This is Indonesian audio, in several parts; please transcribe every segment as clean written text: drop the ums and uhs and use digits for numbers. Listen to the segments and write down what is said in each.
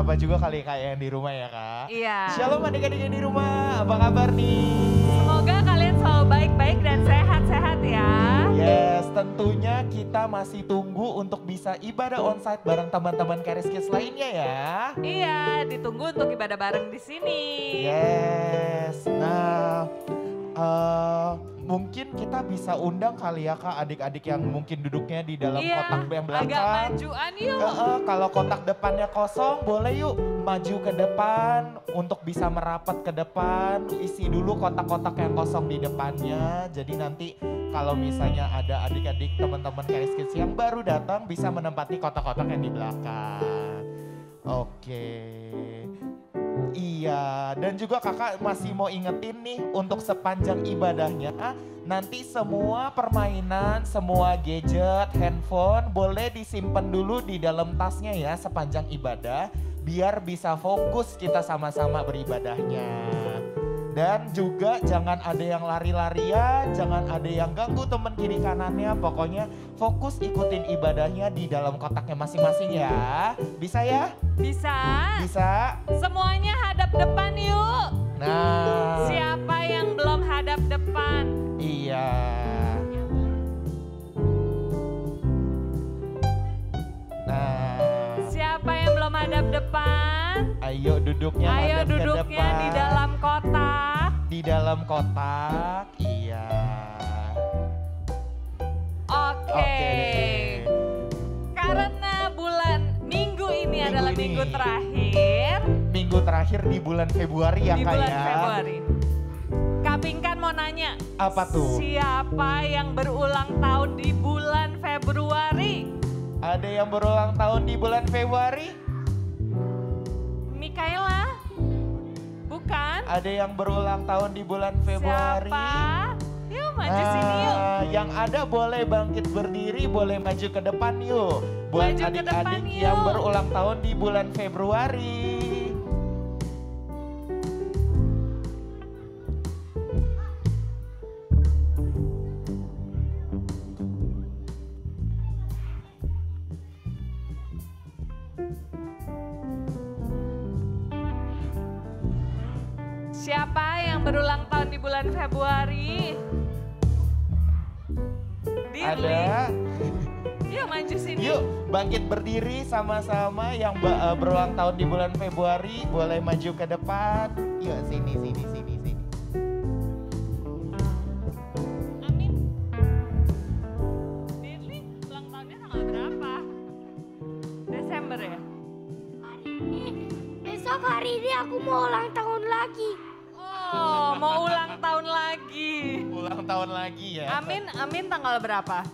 sapa juga kali Kak yang di rumah ya Kak. Iya. Shalom adik-adik yang di rumah, apa kabar nih? Semoga kalian selalu baik-baik dan sehat-sehat ya. Yes, tentunya kita masih tunggu untuk bisa ibadah onsite bareng teman-teman Charis Kids lainnya ya. Iya, ditunggu untuk ibadah bareng di sini. Yes, nah mungkin kita bisa undang kali ya Kak adik-adik yang mungkin duduknya di dalam kotak yang belakang. Agak majuan yuk. Kalau kotak depannya kosong boleh yuk maju ke depan untuk bisa merapat ke depan. Isi dulu kotak-kotak yang kosong di depannya. Jadi nanti kalau misalnya ada adik-adik teman-teman Charis Kids yang baru datang bisa menempati kotak-kotak yang di belakang. Oke. Iya, dan juga kakak masih mau ingetin nih untuk sepanjang ibadahnya, nanti semua permainan, semua gadget, handphone boleh disimpan dulu di dalam tasnya ya sepanjang ibadah, biar bisa fokus kita sama-sama beribadahnya. Dan juga jangan ada yang lari-larian, jangan ada yang ganggu teman kiri kanannya, pokoknya fokus ikutin ibadahnya di dalam kotaknya masing-masing ya. Bisa ya? Bisa. Bisa. Semuanya hadap depan yuk. Nah. Siapa yang belum hadap depan? Iya. Nah. Siapa yang belum hadap depan? Ayo duduknya Ayo hadap ke duduknya depan. di dalam kotak. Di dalam kotak, iya. Oke. Karena minggu ini adalah minggu terakhir. Minggu terakhir di bulan Februari ya Kak ya. Di bulan Februari. Kak Pinkan mau nanya. Apa tuh? Siapa yang berulang tahun di bulan Februari? Ada yang berulang tahun di bulan Februari? Mikaela? Bukan? Ada yang berulang tahun di bulan Februari? Siapa? Yuk maju sini yuk. Yang ada boleh bangkit berdiri, boleh maju ke depan yuk. Buat adik-adik yang berulang tahun di bulan Februari. Siapa yang berulang tahun di bulan Februari? Ada. Yuk maju sini. Yuk bangkit berdiri sama-sama yang berulang tahun di bulan Februari. Boleh maju ke depan. Yuk sini. Amin. Dirli ulang tahunnya tanggal berapa? Desember ya? Besok hari ini aku mau ulang tahun lagi. Oh, mau ulang tahun lagi. Ulang tahun lagi ya. Amin tanggal berapa?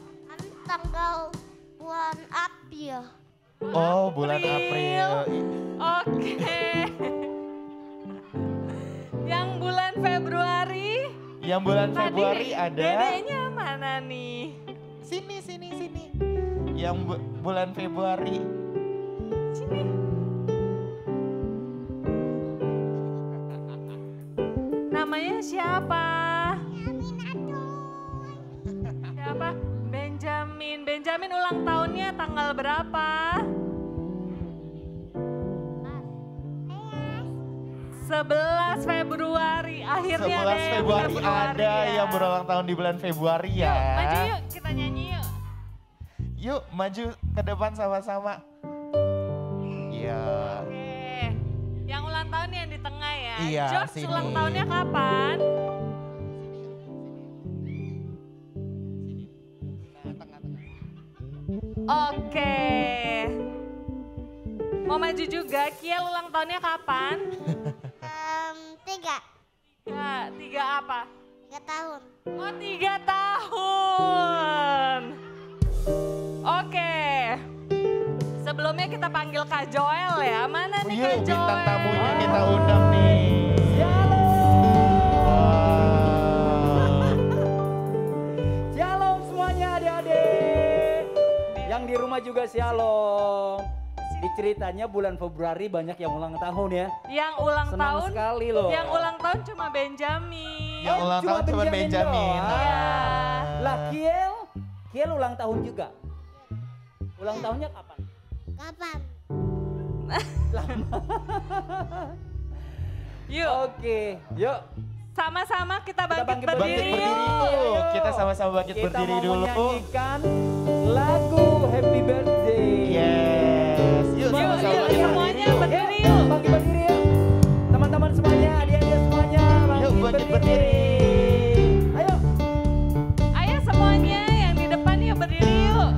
Tanggal bulan April. Oh, bulan April. Oke. Yang bulan Februari? Yang bulan Februari ada. Dedenya mana nih? Sini. Yang bulan Februari. Sini. Namanya siapa? Siapa? Benjamin. Benjamin ulang tahunnya tanggal berapa? 11 Februari. Akhirnya 11 ada yang Februari ada ya. yang berulang tahun di bulan Februari ya. Yuk, maju yuk, kita nyanyi yuk. Yuk, maju ke depan sama-sama. Iya. Oke. Yang ulang tahun yang di tengah ya. Iya, George sini. ulang tahunnya kapan? Oke. Mau maju juga, Kiel ulang tahunnya kapan? 3 Ya, 3 apa? 3 tahun. Oh 3 tahun. Oke. Sebelumnya kita panggil Kak Joel ya. Mana nih Kak Joel? Bintang tamunya kita undang nih. Shalom semuanya adik-adik. Yang di rumah juga shalom. Di ceritanya bulan Februari banyak yang ulang tahun ya. Yang ulang Senang tahun sekali loh. Yang ulang tahun cuma Benjamin. Yang ulang tahun cuma Benjamin. doang. Iya. Lah Kiel ulang tahun juga. Ulang tahunnya kapan? Kapan? Yuk, Oke, yuk. sama-sama kita bangkit bangkit berdiri Bangkit berdiri yuk. yuk. Kita sama-sama bangkit Kita berdiri mau dulu. menyanyikan lagu Happy Birthday. Yes. Yuk Yuk, sama-sama yuk, bangkit semuanya berdiri. berdiri Yuk, yuk. bangkit berdiri yuk. Teman-teman semuanya, adik-adik semuanya Yuk, bangkit berdiri. Ayo. Ayo semuanya yang di depan yuk berdiri yuk.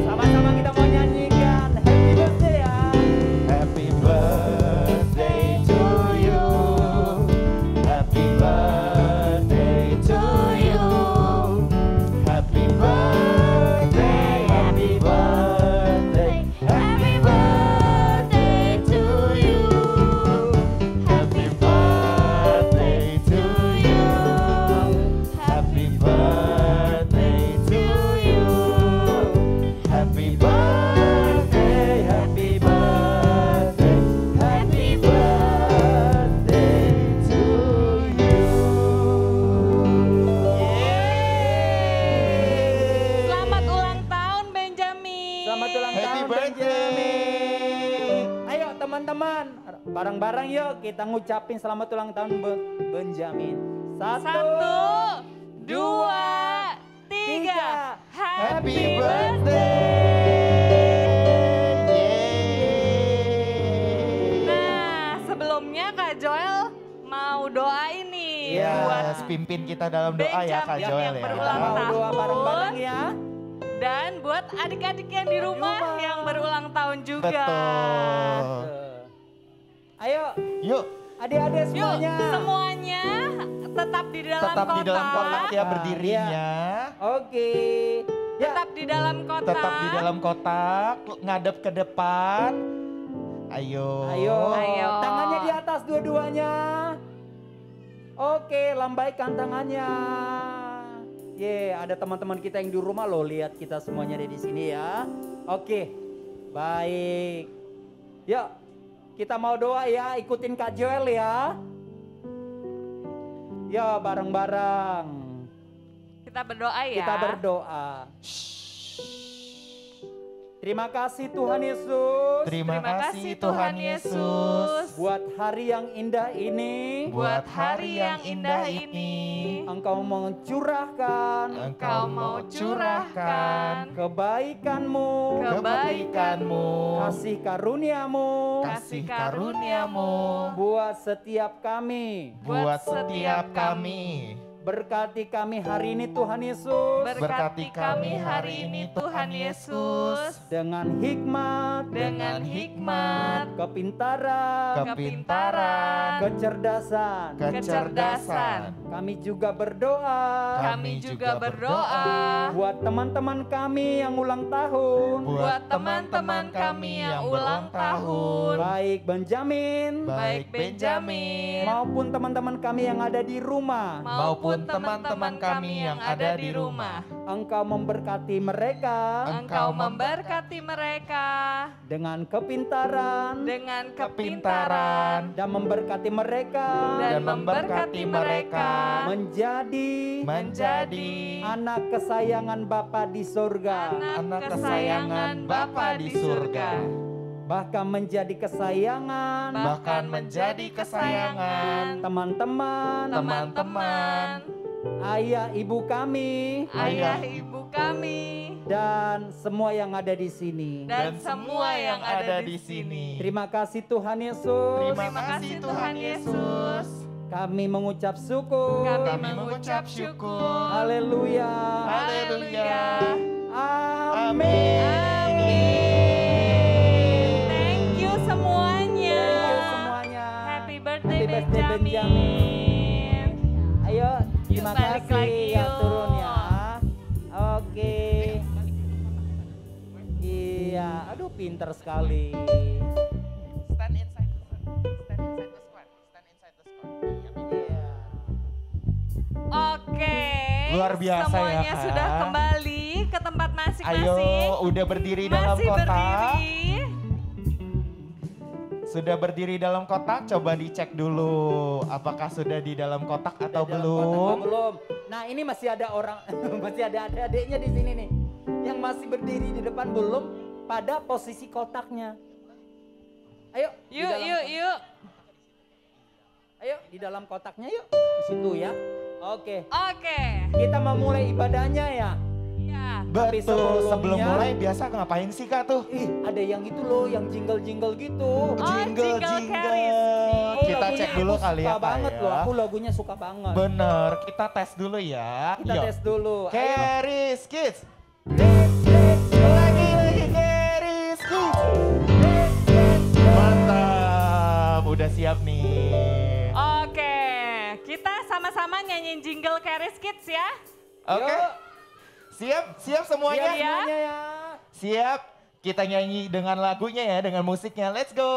Sama-sama kita mau nyanyikan Happy Birthday ya. Happy birthday to you. Happy birthday to you. Happy birthday, happy birthday, happy birthday to you. Happy birthday to you. Happy birthday to you. Happy birthday, happy birthday, happy birthday to you. Selamat ulang tahun Benjamin. Selamat ulang Happy tahun birthday. Benjamin. Ayo teman-teman, bareng-bareng yuk kita ngucapin selamat ulang tahun Benjamin. Satu, dua, tiga. Happy birthday. Yeay. Nah, sebelumnya Kak Joel mau doa ini buat Yes, pimpin kita dalam doa ya Kak Benjamin Joel yang ya. berulang Mau tahun. doa bareng-bareng ya. dan buat adik-adik yang di rumah yang berulang tahun juga. Betul. Ayo Yuk, adik-adik Yuk, semuanya. semuanya tetap di dalam tetap kotak. di dalam kotak ya berdirinya. Oke. Ya, Tetap di dalam kotak. Tetap di dalam kotak, ngadep ke depan. Ayo. ayo. Ayo. Tangannya di atas dua-duanya. Oke, lambaikan tangannya. Ada teman-teman kita yang di rumah loh, lihat kita semuanya ada di sini ya. Oke, baik. Yuk, kita mau doa ya, ikutin Kak Joel ya. Ya, bareng-bareng. Kita berdoa ya. Kita berdoa. Terima kasih Tuhan Yesus. Terima kasih Tuhan Yesus. Buat hari yang indah ini. Buat hari yang indah ini. Engkau mencurahkan Engkau mau curahkan kebaikan-Mu, kebaikan-Mu, kasih karuniamu kasih karuniamu buat setiap kami. buat setiap kami. Berkati kami hari ini Tuhan Yesus Berkati kami hari ini Tuhan Yesus. dengan hikmat, Dengan hikmat, kepintaran, Kepintaran, kecerdasan. kecerdasan. Kami juga berdoa kami juga berdoa buat teman-teman kami yang ulang tahun, buat teman-teman kami yang ulang tahun. baik Benjamin Baik Benjamin maupun teman-teman kami yang ada di rumah. maupun teman-teman kami yang ada di rumah. Engkau memberkati mereka Engkau memberkati mereka dengan kepintaran dengan kepintaran dan memberkati mereka dan memberkati mereka menjadi anak kesayangan Bapa di surga, anak kesayangan Bapa di surga. bahkan menjadi kesayangan Bahkan menjadi kesayangan teman-teman, ayah ibu kami, ayah ibu kami, dan semua yang ada di sini. dan semua yang ada di sini. Terima kasih Tuhan Yesus. Terima kasih Tuhan Yesus. Kami mengucap syukur. Kami mengucap syukur. Haleluya. Haleluya. Amin. Amin. Thank you semuanya. Thank you semuanya. Happy birthday, Happy birthday, Benjamin. Ayo, terima balik kasih lagi ya yuk. turun ya. Oke. Iya, aduh pinter sekali. Stand inside the square. Stand inside the square. Iya. Oke. Luar biasa ya, Semuanya Kak. sudah kembali ke tempat Ayo, masing-masing. udah berdiri dalam Masih kotak. berdiri. sudah berdiri dalam kotak? Coba dicek dulu. Apakah sudah di dalam kotak atau Di dalam belum? kotak, belum. Nah ini masih ada orang, masih ada adik-adiknya di sini nih. Yang masih berdiri di depan belum pada posisi kotaknya. Ayo. di Yuk, dalam yuk, kotak. yuk. Ayo di dalam kotaknya yuk. Di situ ya. Oke. Oke. Kita mau mulai ibadahnya ya. Ya. Tapi Betul, sebelum sebelumnya- mulai biasa ngapain sih Kak tuh? Ih ada yang itu loh, yang jingle-jingle gitu. jingle carries. Kita Lagunya cek dulu aku kali ya suka Kak banget ya. loh, aku lagunya suka banget. Bener, kita tes dulu ya. Kita Yuk. tes dulu. Ayo. Keris Kids. Lagi Keris Kids. Mantap, udah siap nih. Oke, kita sama-sama nyanyiin jingle Keris Kids ya. Oke. Yuk. Siap, siap semuanya? Siap semuanya ya. Siap. Kita nyanyi dengan lagunya ya, dengan musiknya. Let's go.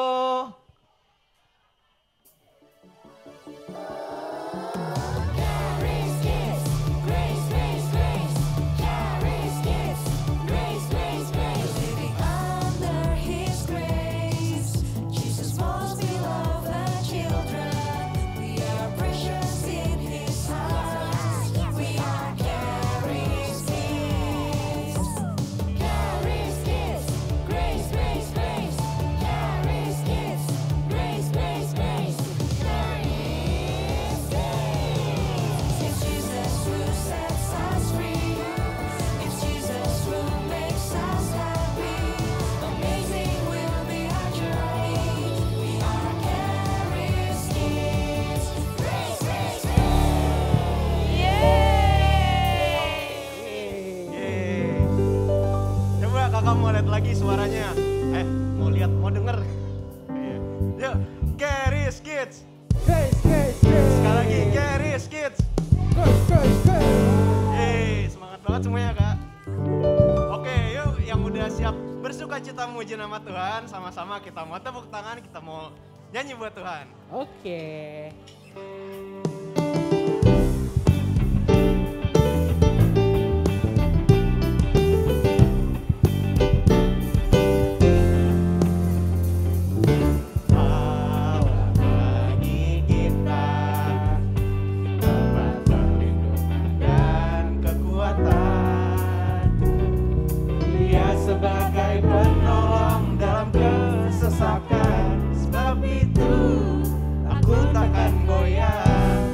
Under His grace, Jesus was beloved the children. We are precious in His eyes. We are Carries Kids. Carries Kids. Grace, grace, grace. Carries Kids. Grace, grace, grace. Carries Kids. It's Jesus who sets us free. It's Jesus who makes us happy. Amazing will be our journey. We are Carries Kids. Grace, grace, Yeay. Coba kakak mau lihat lagi suaranya. Mau lihat, mau denger. Iya. Yuk, Carries Kids. Grace, grace, grace. Sekali lagi, Carries Kids. Grace, grace, grace. Yeay, semangat banget semuanya kak. Oke, yuk yang udah siap bersuka cita memuji nama Tuhan. Sama-sama kita mau tepuk tangan, kita mau nyanyi buat Tuhan. Oke. Allah bagi kita tempat perlindungan dan kekuatan. Dia sebagai penolong dalam kesesakan. Sebab itu aku takkan goyah.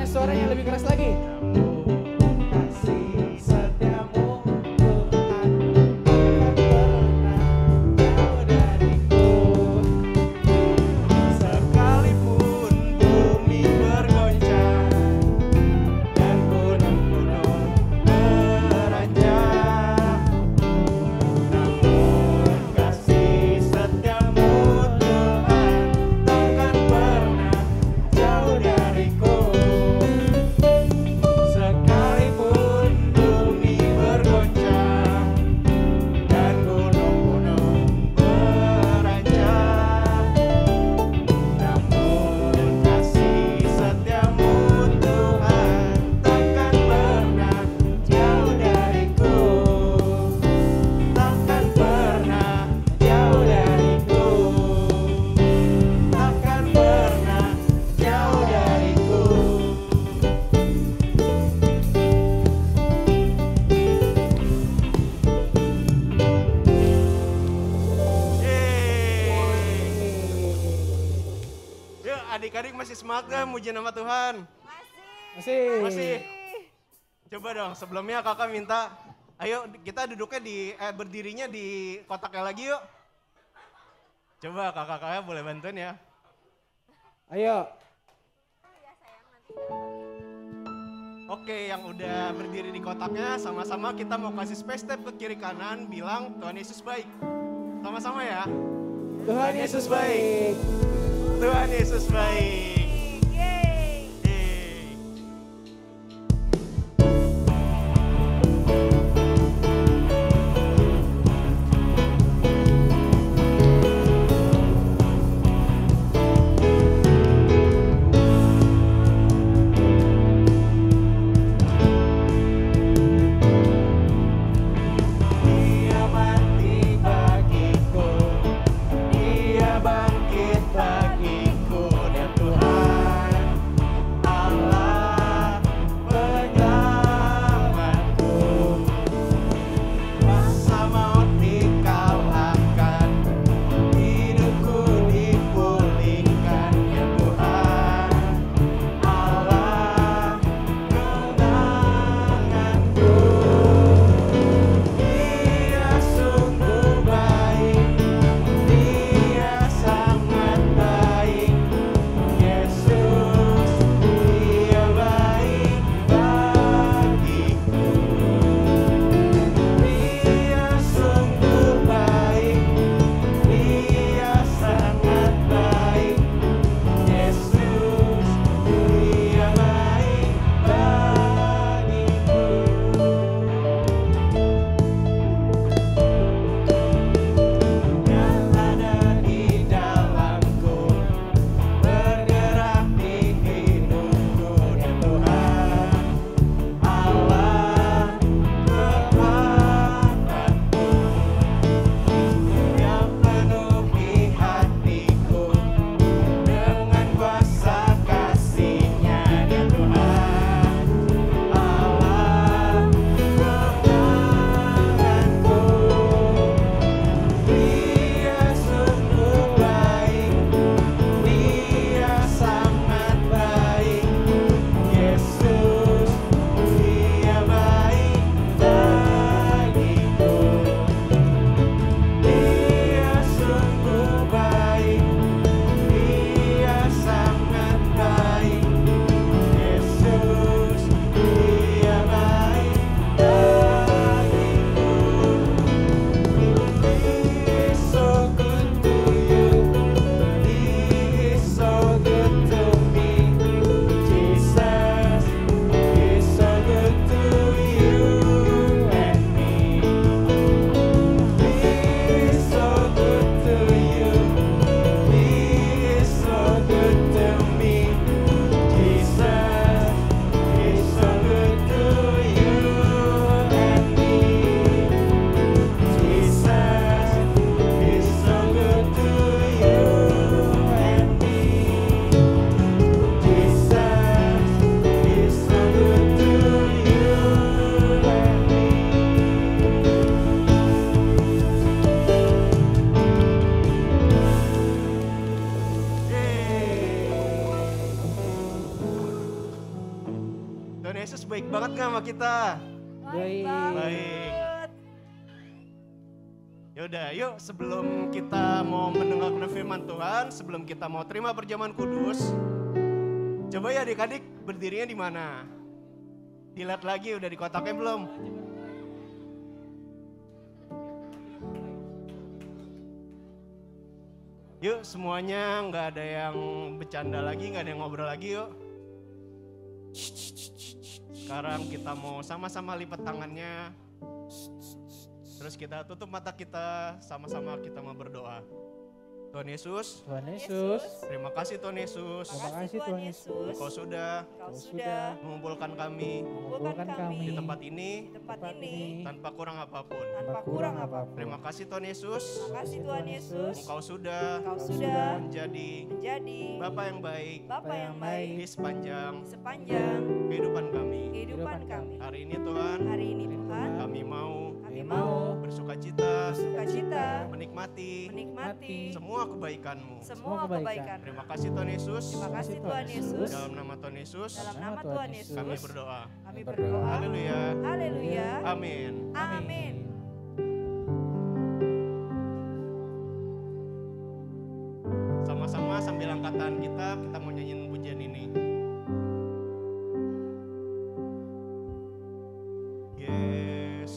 Mana suaranya lebih keras lagi? Kasih setiamu Tuhan takkan pernah jauh dariku. Sekalipun bumi bergoncang dan gunung-gunung beranjak, namun kasih setiamu Tuhan takkan pernah jauh dariku. Sekalipun bumi bergoncang dan gunung-gunung beranjak, namun kasih setiamu Tuhan takkan pernah jauh dariku. Takkan pernah jauh dariku. Takkan pernah jauh dariku. Yuk adik-adik masih semangat gak muji nama Tuhan? Masih. Masih. Coba dong sebelumnya kakak minta, ayo kita duduknya berdirinya di kotaknya lagi yuk. Coba kakak-kakaknya boleh bantuin ya. Ayo. Oke, yang udah berdiri di kotaknya sama-sama kita mau kasih space step ke kiri kanan bilang Tuhan Yesus baik. Sama-sama ya. Tuhan Yesus baik. Tuhan Yesus baik. Yeay. Yeay. Dia mati bagiku, dia bangkit bagiku, dan Tuhan Tuhan Yesus baik banget gak sama kita? Baik. Baik. Yaudah, yuk sebelum kita mau mendengarkan firman Tuhan, sebelum kita mau terima perjamuan kudus, coba ya adik-adik berdirinya di mana? Dilihat lagi udah di kotaknya belum? Yuk semuanya nggak ada yang bercanda lagi, nggak ada yang ngobrol lagi yuk. Sekarang kita mau sama-sama lipat tangannya. Terus kita tutup mata kita, sama-sama kita mau berdoa. Tuhan Yesus, Tuhan Yesus. terima kasih Tuhan Yesus. Terima kasih Tuhan Yesus. Engkau sudah Kau sudah mengumpulkan kami mengumpulkan kami di tempat ini tempat ini tanpa kurang apapun. tanpa kurang apapun. Terima kasih Tuhan Yesus. Terima kasih Tuhan Yesus. Engkau sudah Kau sudah menjadi menjadi Bapa yang baik Bapa yang baik di sepanjang sepanjang kehidupan kami. kehidupan kami. Hari ini Tuhan, Hari ini Tuhan, kami mau kami mau bersukacita, sukacita menikmati menikmati semua kebaikan-Mu. semua kebaikan. Terima kasih Tuhan Yesus. Terima kasih Tuhan Yesus. Dalam nama Tuhan Yesus, Dalam nama Tuhan Yesus, kami berdoa. kami berdoa. Haleluya. Haleluya. Amin. Amin. Sama-sama sambil angkat tangan kita mau nyanyiin pujian ini.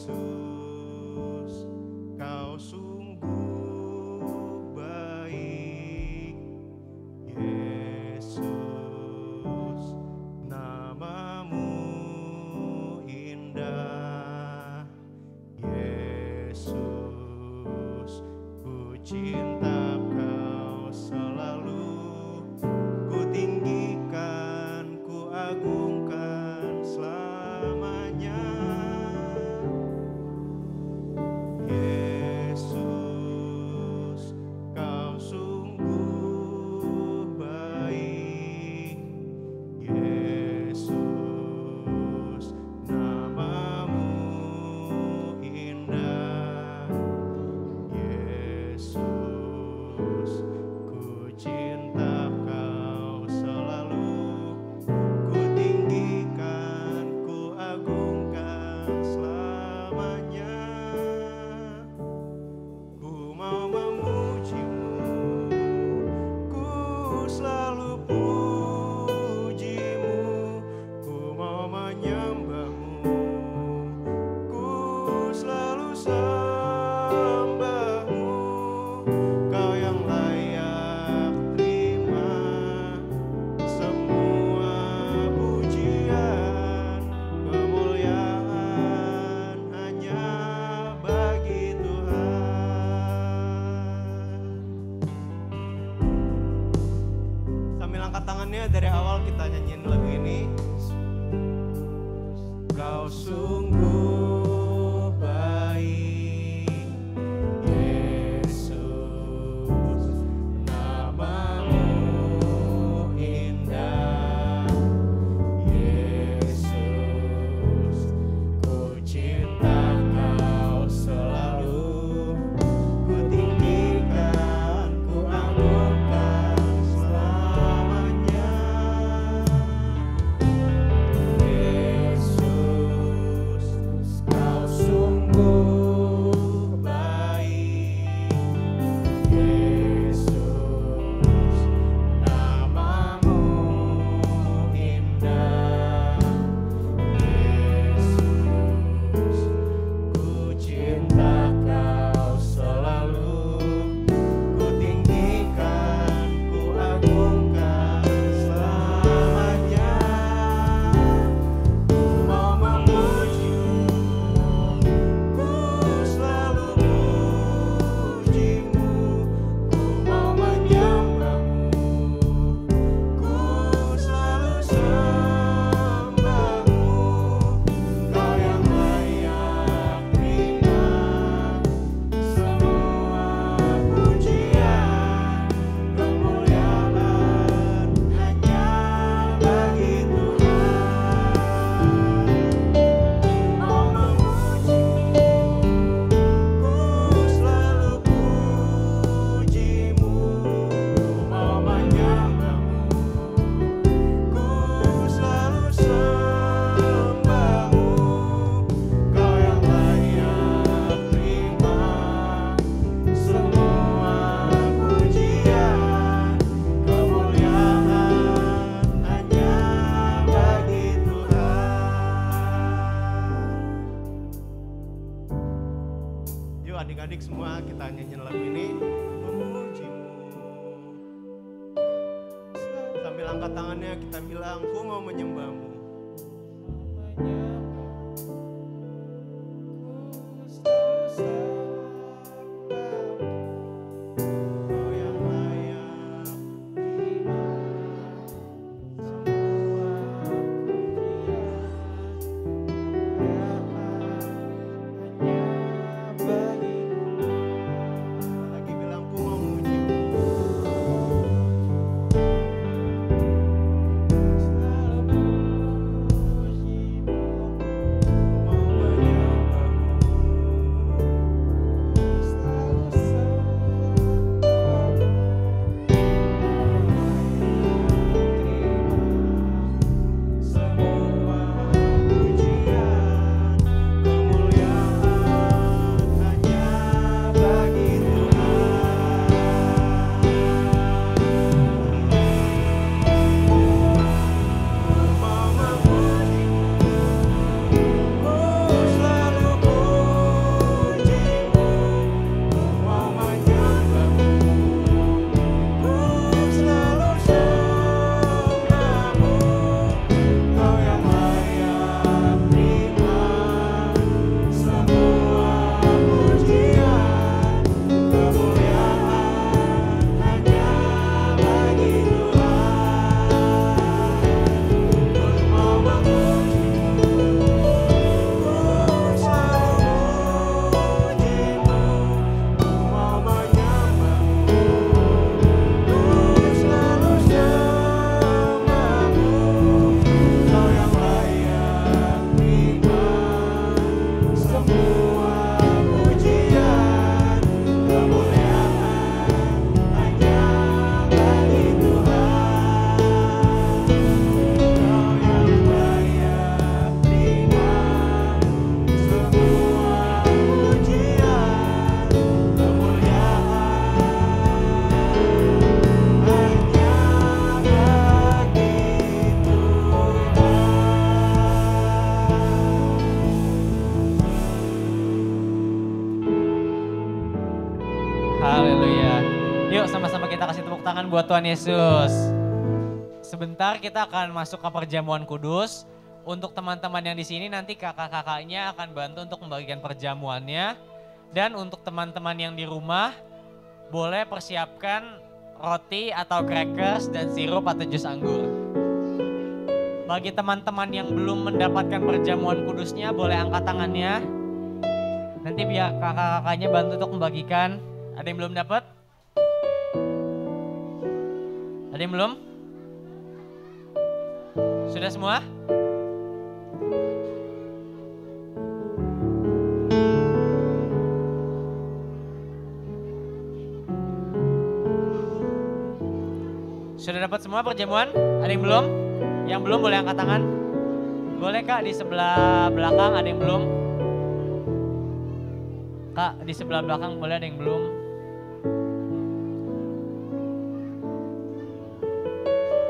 Yesus, Kau sungguh baik. Yesus, namamu indah. Yesus, ku cinta Kau selalu, ku tinggikan, ku agungkan selamanya. Yesus, Kau sungguh baik. Yesus, namamu indah. Yesus, ku cinta Kau selalu, ku tinggikan, ku agungkan selamanya. Ku mau memuji-Mu, ku selalu puji-Mu, ku mau menyembah-Mu, ku selalu sembah-Mu. Kau yang layak terima semua pujian, kemuliaan hanya bagi Tuhan. Sambil angkat tangannya dari awal kita nyanyiin lagu ini. Kau sungguh baik, Yesus, namamu indah. Yesus, ku cinta Kau selalu, ku tinggikan, ku agungkan selamanya. Yesus, adik-adik semua kita nyanyiin lagu ini. Memujimu. Sambil angkat tangannya kita bilang, ku mau menyembahmu. Kau yang layak lagi bilang ku mau memujimu. Mau semua pujian, kemuliaan hanya bagi Tuhan. Mau memujimu, ku selalu pujimu, ku mau menyembahmu, ku selalu sembahmu. Kau yang layak terima semua pujian, kemuliaan hanya bagi Tuhan. Ku mau memujimu, ku selalu pujimu, ku mau menyembahmu, ku selalu sembahmu. Kau yang layak terima semua pujian, kemuliaan hanya bagi Tuhan. Kau yang layak terima semua pujian, kemuliaan hanya bagi Tuhan. Haleluya. Yuk sama-sama kita kasih tepuk tangan buat Tuhan Yesus. Sebentar kita akan masuk ke perjamuan kudus. Untuk teman-teman yang di sini nanti kakak-kakaknya akan bantu untuk membagikan perjamuannya. Dan untuk teman-teman yang di rumah boleh persiapkan roti atau crackers dan sirup atau jus anggur. Bagi teman-teman yang belum mendapatkan perjamuan kudusnya boleh angkat tangannya. Nanti biar kakak-kakaknya bantu untuk membagikan. Ada yang belum dapat? Ada yang belum? Sudah semua? Sudah dapat semua perjamuan? Ada yang belum? Yang belum boleh angkat tangan. Boleh Kak di sebelah belakang, ada yang belum? Kak di sebelah belakang boleh, ada yang belum?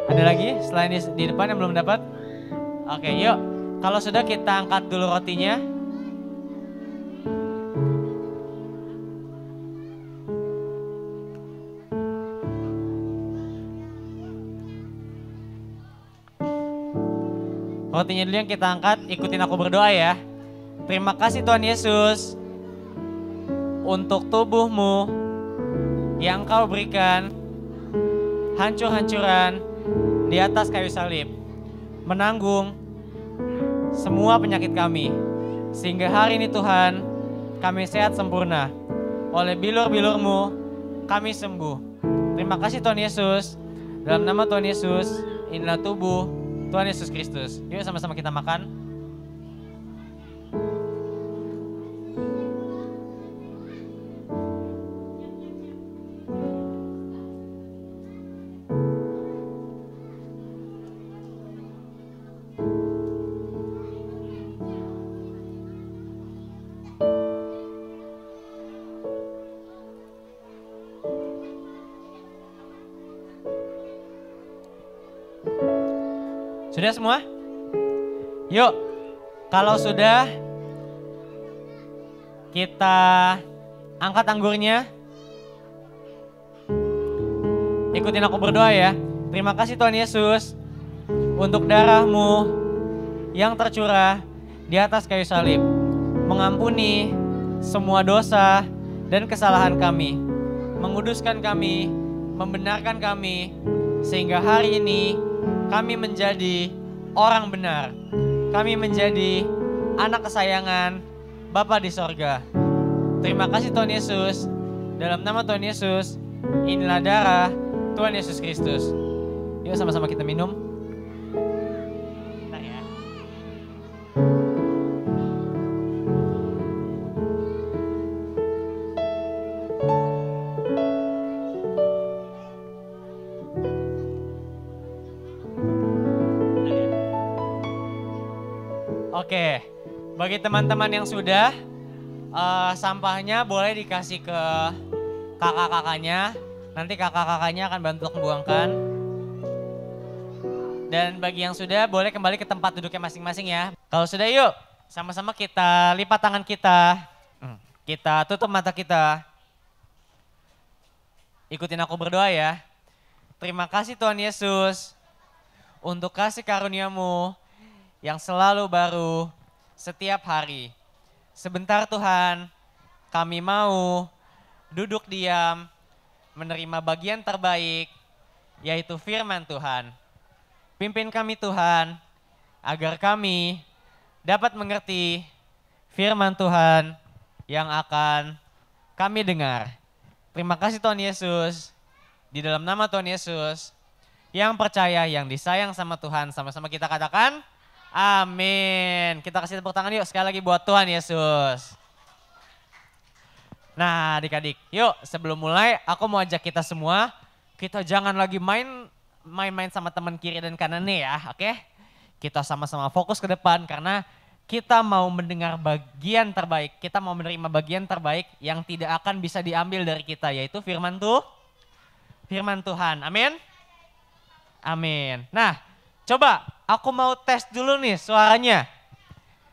Ada lagi selain di depan yang belum dapat? Oke yuk, kalau sudah kita angkat dulu rotinya. Rotinya dulu yang kita angkat, ikutin aku berdoa ya. Terima kasih Tuhan Yesus untuk tubuhmu yang Kau berikan hancur-hancuran di atas kayu salib, menanggung semua penyakit kami, sehingga hari ini Tuhan kami sehat sempurna. Oleh bilur-bilur-Mu kami sembuh. Terima kasih Tuhan Yesus. Dalam nama Tuhan Yesus, inilah tubuh Tuhan Yesus Kristus. Yuk sama-sama kita makan. Sudah semua? Yuk, kalau sudah kita Angkat anggurnya. Ikutin aku berdoa ya. Terima kasih Tuhan Yesus untuk darah-Mu yang tercurah di atas kayu salib. Mengampuni semua dosa dan kesalahan kami. Menguduskan kami, membenarkan kami. Sehingga hari ini kami menjadi orang benar. Kami menjadi anak kesayangan Bapa di sorga. Terima kasih Tuhan Yesus. Dalam nama Tuhan Yesus, inilah darah Tuhan Yesus Kristus. Yuk sama-sama kita minum. Bentar ya. Oke, bagi teman-teman yang sudah, sampahnya boleh dikasih ke kakak-kakaknya. Nanti kakak-kakaknya akan bantu membuangkan. Dan bagi yang sudah, boleh kembali ke tempat duduknya masing-masing ya. Kalau sudah yuk, sama-sama kita lipat tangan kita. Kita tutup mata kita. Ikutin aku berdoa ya. Terima kasih Tuhan Yesus untuk kasih karunia-Mu yang selalu baru setiap hari. Sebentar Tuhan, kami mau duduk diam, menerima bagian terbaik, yaitu firman Tuhan. Pimpin kami Tuhan, agar kami dapat mengerti firman Tuhan yang akan kami dengar. Terima kasih Tuhan Yesus, di dalam nama Tuhan Yesus, yang percaya, yang disayang sama Tuhan, sama-sama kita katakan, amin. Kita kasih tepuk tangan yuk sekali lagi buat Tuhan Yesus. Nah adik-adik, yuk sebelum mulai aku mau ajak kita semua, kita jangan lagi main-main sama teman kiri dan kanan nih ya, oke? Kita sama-sama fokus ke depan karena kita mau mendengar bagian terbaik, kita mau menerima bagian terbaik yang tidak akan bisa diambil dari kita, yaitu firman Tuhan, amin? Amin. Nah coba aku mau tes dulu nih suaranya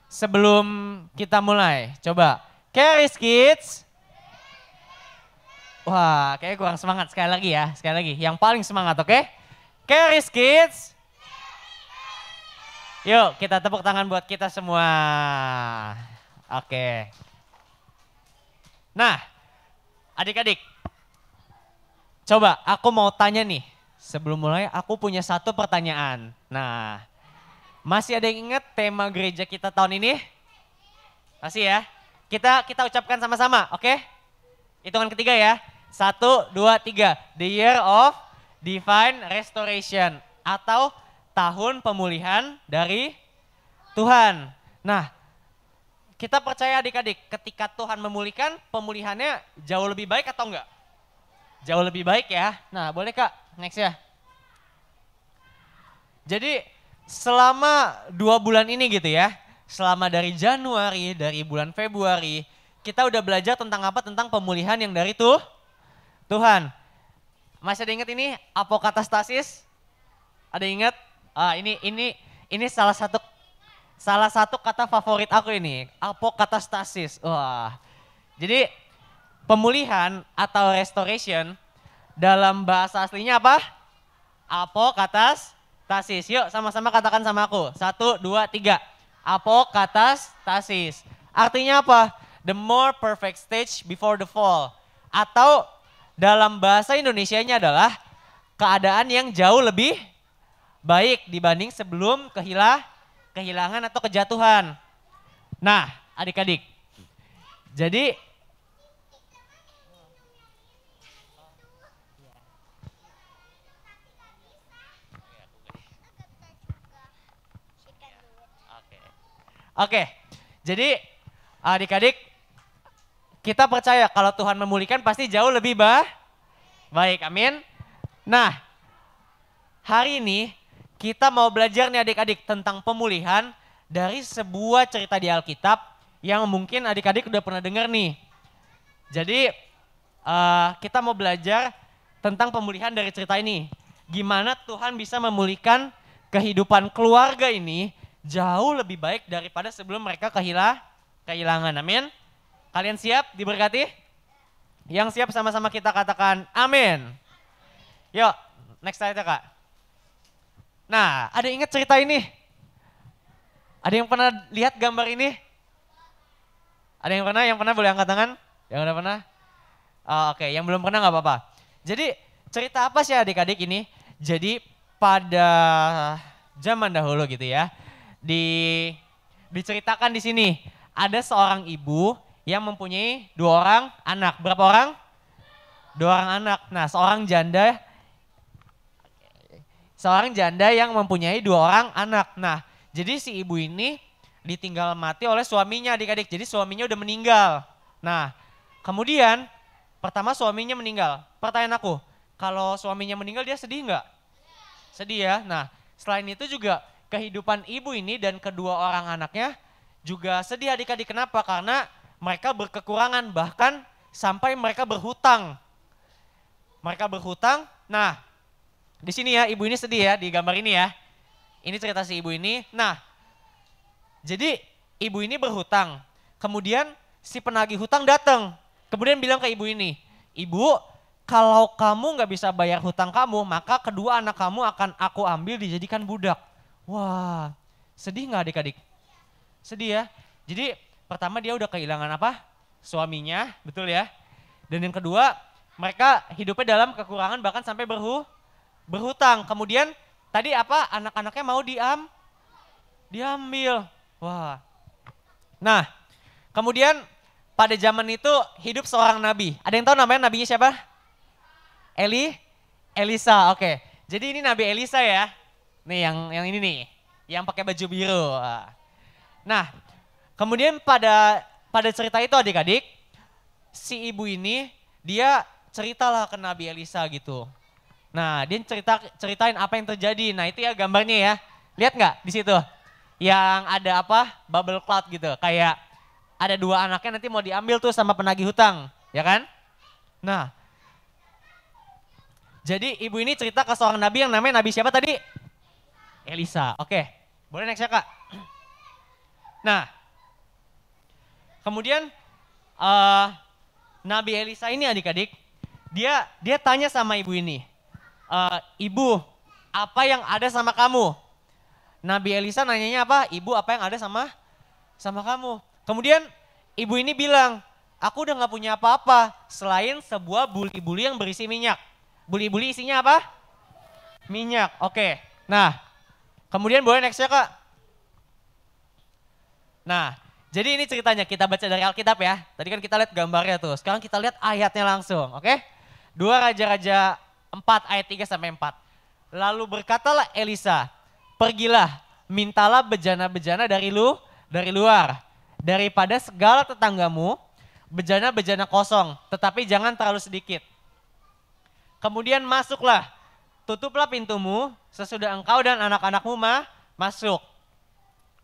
sebelum kita mulai, coba. Charis Kids. Wah, kayaknya kurang semangat. Sekali lagi ya, sekali lagi. Yang paling semangat, oke? Charis Kids. Yuk, kita tepuk tangan buat kita semua. Oke. Nah, adik-adik. Coba, aku mau tanya nih. Sebelum mulai, aku punya satu pertanyaan. Nah, masih ada yang ingat tema gereja kita tahun ini? Masih ya? Kita ucapkan sama-sama, oke? Hitungan ketiga ya. 1, 2, 3. The Year of Divine Restoration. Atau tahun pemulihan dari Tuhan. Nah, kita percaya adik-adik ketika Tuhan memulihkan, pemulihannya jauh lebih baik atau enggak? Jauh lebih baik ya. Nah boleh Kak, next ya. Jadi selama 2 bulan ini gitu ya, selama dari Januari, dari bulan Februari, kita udah belajar tentang apa? Tentang pemulihan yang dari Tuhan. Masih ada ingat ini apokatastasis? Ada ingat? Ini salah satu kata favorit aku ini, apokatastasis. Wah. Jadi pemulihan atau restoration dalam bahasa aslinya apa? Apokatastasis. Yuk sama-sama katakan sama aku. 1, 2, 3. Apokatastasis. Artinya apa? The more perfect stage before the fall. Atau dalam bahasa Indonesianya adalah keadaan yang jauh lebih baik dibanding sebelum kehilangan atau kejatuhan. Nah adik-adik, jadi Oke, jadi adik-adik kita percaya kalau Tuhan memulihkan pasti jauh lebih baik, amin. Nah hari ini kita mau belajar nih adik-adik tentang pemulihan dari sebuah cerita di Alkitab yang mungkin adik-adik udah pernah dengar nih. Jadi kita mau belajar tentang pemulihan dari cerita ini. Gimana Tuhan bisa memulihkan kehidupan keluarga ini jauh lebih baik daripada sebelum mereka kehilangan. Amin. Kalian siap diberkati? Yang siap sama-sama kita katakan amin. Yuk, next slide ya Kak. Nah, ada yang ingat cerita ini? Ada yang pernah lihat gambar ini? Ada yang pernah? Yang pernah boleh angkat tangan? Yang udah pernah? Oh, oke, yang belum pernah nggak apa-apa. Jadi cerita apa sih adik-adik ini? Jadi pada zaman dahulu gitu ya, diceritakan di sini ada seorang ibu yang mempunyai 2 orang anak. Berapa orang? 2 orang anak. Nah, seorang janda yang mempunyai 2 orang anak. Nah, jadi si ibu ini ditinggal mati oleh suaminya adik-adik. Jadi suaminya udah meninggal. Nah, kemudian pertama suaminya meninggal. Pertanyaan aku, kalau suaminya meninggal dia sedih nggak? Sedih ya. Nah, selain itu juga kehidupan ibu ini dan kedua orang anaknya juga sedih adik-adik. Kenapa? Karena mereka berkekurangan, bahkan sampai mereka berhutang. Mereka berhutang. Nah, di sini ya ibu ini sedih ya di gambar ini ya. Ini cerita si ibu ini. Nah, jadi ibu ini berhutang. Kemudian si penagih hutang datang. Kemudian bilang ke ibu ini, "Ibu, kalau kamu nggak bisa bayar hutang kamu, maka kedua anak kamu akan aku ambil dijadikan budak." Wah, sedih nggak adik-adik? Sedih ya. Jadi pertama dia udah kehilangan apa? Suaminya, betul ya. Dan yang kedua, mereka hidupnya dalam kekurangan bahkan sampai berhutang. Kemudian tadi apa? Anak-anaknya mau diambil. Wah. Nah, kemudian pada zaman itu hidup seorang nabi. Ada yang tahu namanya nabinya siapa? Elisa. Oke. Jadi ini Nabi Elisa ya. Nih yang ini nih, yang pakai baju biru. Nah, kemudian pada cerita itu adik-adik, si ibu ini dia ceritalah ke Nabi Elisa gitu. Nah, dia ceritain apa yang terjadi. Nah, itu ya gambarnya ya. Lihat nggak di situ? Yang ada apa? Bubble cloud gitu. Kayak ada 2 anaknya nanti mau diambil tuh sama penagih hutang, ya kan? Nah, jadi ibu ini cerita ke seorang nabi yang namanya Nabi siapa tadi? Elisa. Oke, boleh next ya Kak? Nah, kemudian Nabi Elisa ini adik-adik, dia tanya sama ibu ini, "Ibu, apa yang ada sama kamu?" Nabi Elisa nanyanya apa? "Ibu, apa yang ada sama kamu?" Kemudian ibu ini bilang, "Aku udah gak punya apa-apa selain sebuah buli-buli yang berisi minyak." Buli-buli isinya apa? Minyak. Oke. Nah, kemudian boleh next ya Kak? Nah, jadi ini ceritanya kita baca dari Alkitab ya. Tadi kan kita lihat gambarnya tuh. Sekarang kita lihat ayatnya langsung, oke? 2 Raja-Raja 4 ayat 3 sampai 4. "Lalu berkatalah Elisa, pergilah, mintalah bejana-bejana dari luar, daripada segala tetanggamu, bejana-bejana kosong, tetapi jangan terlalu sedikit. Kemudian masuklah, tutuplah pintumu sesudah engkau dan anak-anakmu masuk.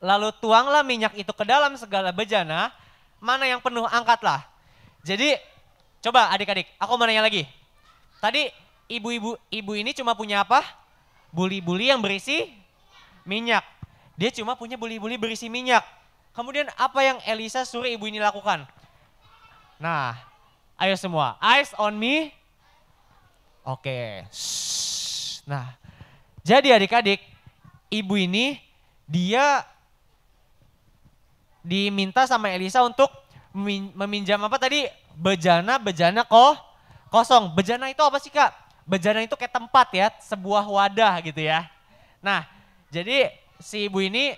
Lalu tuanglah minyak itu ke dalam segala bejana, mana yang penuh angkatlah." Jadi coba adik-adik, aku mau nanya lagi. Tadi ibu ini cuma punya apa? Buli-buli yang berisi minyak. Dia cuma punya buli-buli berisi minyak. Kemudian apa yang Elisa suruh ibu ini lakukan? Nah, ayo semua, eyes on me. Oke. Nah, jadi adik-adik, ibu ini dia diminta sama Elisa untuk meminjam apa tadi? Bejana kosong. Bejana itu apa sih Kak? Bejana itu kayak tempat ya, sebuah wadah gitu ya. Nah, jadi si ibu ini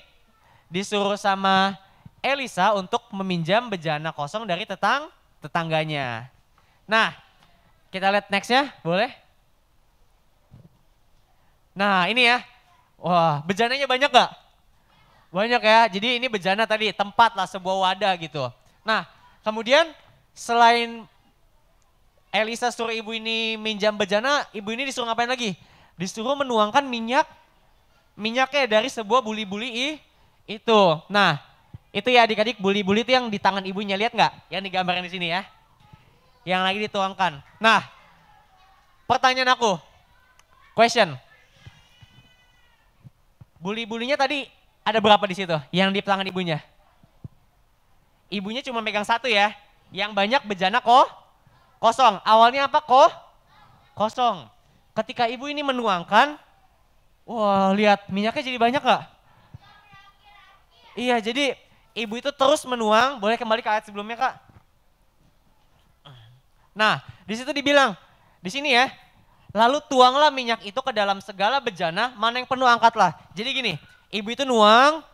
disuruh sama Elisa untuk meminjam bejana kosong dari tetangganya. Nah, kita lihat nextnya, boleh? Nah ini ya, wah bejananya banyak gak? Banyak ya, jadi ini bejana tadi, tempat lah, sebuah wadah gitu. Nah kemudian selain Elisa suruh ibu ini minjam bejana, ibu ini disuruh ngapain lagi? Disuruh menuangkan minyaknya dari sebuah buli-buli itu. Nah itu ya adik-adik, buli-buli itu yang di tangan ibunya, lihat nggak? Yang digambarkan di sini ya, yang lagi dituangkan. Nah pertanyaan aku, question. Buli-bulinya tadi ada berapa di situ yang di tangan ibunya? Ibunya cuma megang satu ya, yang banyak bejana kosong. Awalnya apa kosong. Ketika ibu ini menuangkan, wah lihat minyaknya jadi banyak gak? Iya, jadi ibu itu terus menuang. Boleh kembali ke ayat sebelumnya, Kak? Nah, di situ dibilang, di sini ya, lalu tuanglah minyak itu ke dalam segala bejana, mana yang penuh angkatlah. Jadi gini, ibu itu nuang,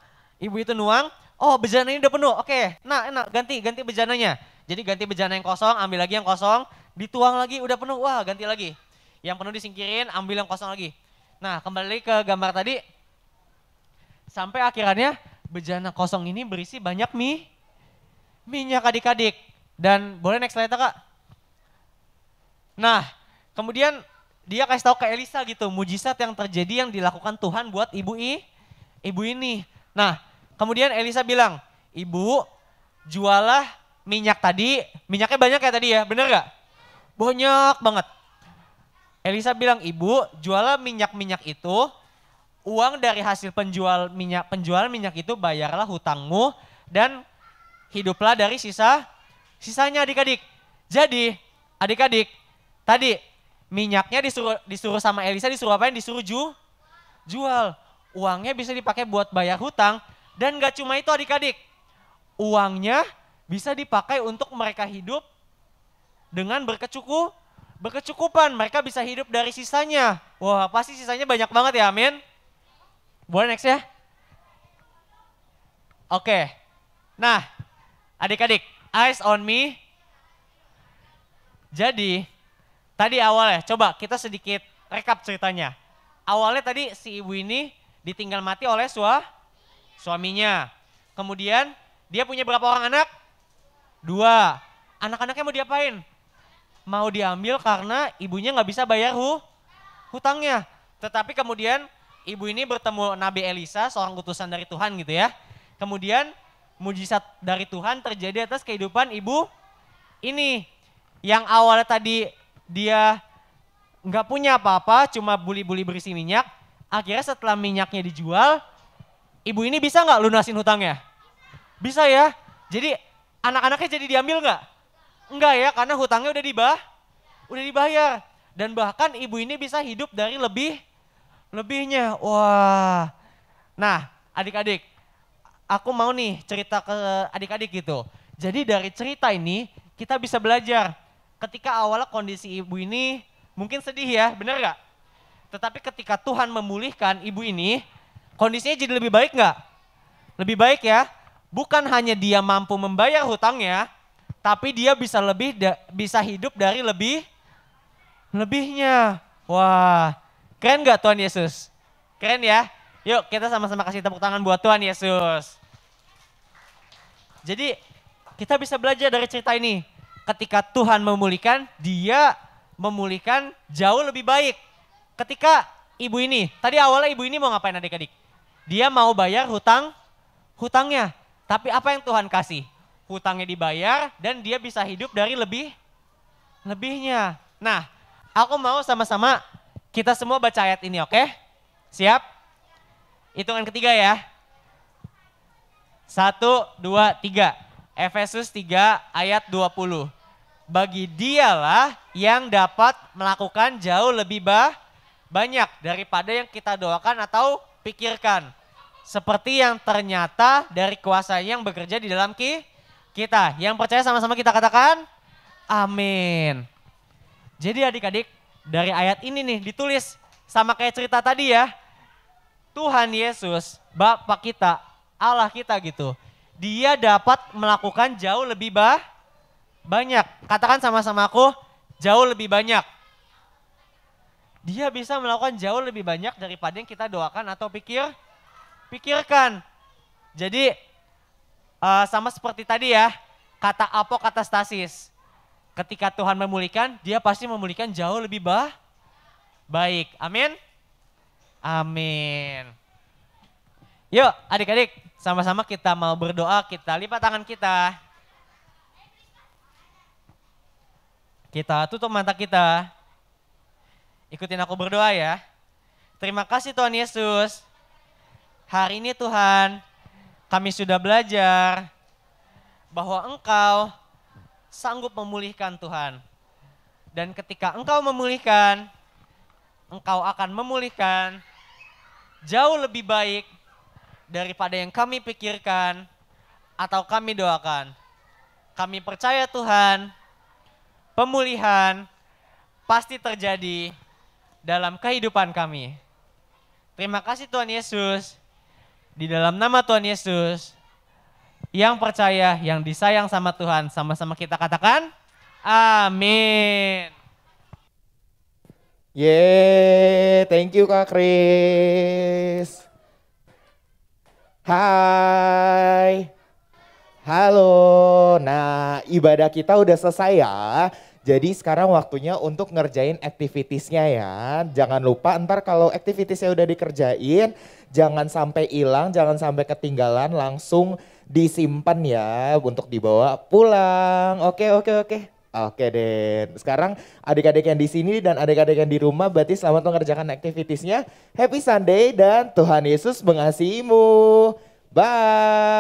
oh bejana ini udah penuh, oke, nah ganti bejananya. Jadi ganti bejana yang kosong, ambil lagi yang kosong, dituang lagi, udah penuh, wah ganti lagi. Yang penuh disingkirin, ambil yang kosong lagi. Nah kembali ke gambar tadi, sampai akhirnya bejana kosong ini berisi banyak minyak adik-adik. Dan boleh next slide Kak? Nah kemudian dia kasih tahu ke Elisa gitu, mujizat yang terjadi yang dilakukan Tuhan buat ibu ini. Nah kemudian Elisa bilang, ibu jualah minyak tadi, minyaknya banyak ya tadi ya, bener gak? Banyak banget. Elisa bilang, ibu jualah minyak-minyak itu, uang dari hasil penjual minyak itu bayarlah hutangmu dan hiduplah dari sisanya adik-adik. Jadi adik-adik, tadi minyaknya disuruh sama Elisa, disuruh apain? Disuruh jual. Uangnya bisa dipakai buat bayar hutang dan gak cuma itu adik-adik. Uangnya bisa dipakai untuk mereka hidup dengan berkecukupan. Mereka bisa hidup dari sisanya. Wah pasti sisanya banyak banget ya, amin. Boleh next ya? Oke. Nah adik-adik, eyes on me. Jadi tadi awalnya, coba kita sedikit rekap ceritanya. Awalnya tadi si ibu ini ditinggal mati oleh suaminya. Kemudian dia punya berapa orang anak? 2. Anak-anaknya mau diapain? Mau diambil karena ibunya nggak bisa bayar hutangnya. Tetapi kemudian ibu ini bertemu Nabi Elisa, seorang utusan dari Tuhan gitu ya. Kemudian mujizat dari Tuhan terjadi atas kehidupan ibu ini. Yang awalnya tadi dia nggak punya apa-apa, cuma buli-buli berisi minyak. Akhirnya setelah minyaknya dijual, ibu ini bisa nggak lunasin hutangnya? Bisa ya. Jadi anak-anaknya jadi diambil nggak? Enggak ya, karena hutangnya udah dibayar. Dan bahkan ibu ini bisa hidup dari lebihnya. Wah. Nah adik-adik, aku mau nih cerita ke adik-adik gitu. Jadi dari cerita ini kita bisa belajar. Ketika awalnya kondisi ibu ini mungkin sedih ya, bener gak? Tetapi ketika Tuhan memulihkan ibu ini, kondisinya jadi lebih baik gak? Lebih baik ya. Bukan hanya dia mampu membayar hutangnya, tapi dia bisa hidup dari lebihnya. Wah, keren gak Tuhan Yesus? Keren ya? Yuk kita sama-sama kasih tepuk tangan buat Tuhan Yesus. Jadi kita bisa belajar dari cerita ini. Ketika Tuhan memulihkan, dia memulihkan jauh lebih baik. Ketika ibu ini, tadi awalnya ibu ini mau ngapain adik-adik? Dia mau bayar hutangnya. Tapi apa yang Tuhan kasih? Hutangnya dibayar dan dia bisa hidup dari lebihnya. Nah, aku mau sama-sama kita semua baca ayat ini, oke? Siap? Hitungan ketiga ya. 1, 2, 3. Efesus 3 ayat 20. Bagi dialah yang dapat melakukan jauh lebih banyak daripada yang kita doakan atau pikirkan. Seperti yang ternyata dari kuasa yang bekerja di dalam kita. Yang percaya sama-sama kita katakan, amin. Jadi adik-adik, dari ayat ini nih ditulis sama kayak cerita tadi ya. Tuhan Yesus, Bapa kita, Allah kita gitu. Dia dapat melakukan jauh lebih banyak. Katakan sama-sama aku, jauh lebih banyak. Dia bisa melakukan jauh lebih banyak daripada yang kita doakan atau pikirkan. Jadi sama seperti tadi ya, kata apokatastasis. Ketika Tuhan memulihkan, dia pasti memulihkan jauh lebih baik. Amin. Amin. Yuk adik-adik, sama-sama kita mau berdoa, kita lipat tangan kita. Kita tutup mata kita. Ikutin aku berdoa ya. Terima kasih Tuhan Yesus. Hari ini Tuhan, kami sudah belajar bahwa Engkau sanggup memulihkan Tuhan. Dan ketika engkau memulihkan, engkau akan memulihkan jauh lebih baik daripada yang kami pikirkan atau kami doakan. Kami percaya Tuhan, pemulihan pasti terjadi dalam kehidupan kami. Terima kasih Tuhan Yesus. Di dalam nama Tuhan Yesus, yang percaya, yang disayang sama Tuhan, sama-sama kita katakan, amin. Yeay, thank you Kak Kris. Hai. Halo. Nah, ibadah kita udah selesai ya. Jadi sekarang waktunya untuk ngerjain activitiesnya ya. Jangan lupa ntar kalau activitiesnya udah dikerjain, jangan sampai hilang, jangan sampai ketinggalan, langsung disimpan ya untuk dibawa pulang. Oke. Oke deh. Sekarang adik-adik yang di sini dan adik-adik yang di rumah berarti selamat mengerjakan activitiesnya. Happy Sunday dan Tuhan Yesus mengasihimu. Bye.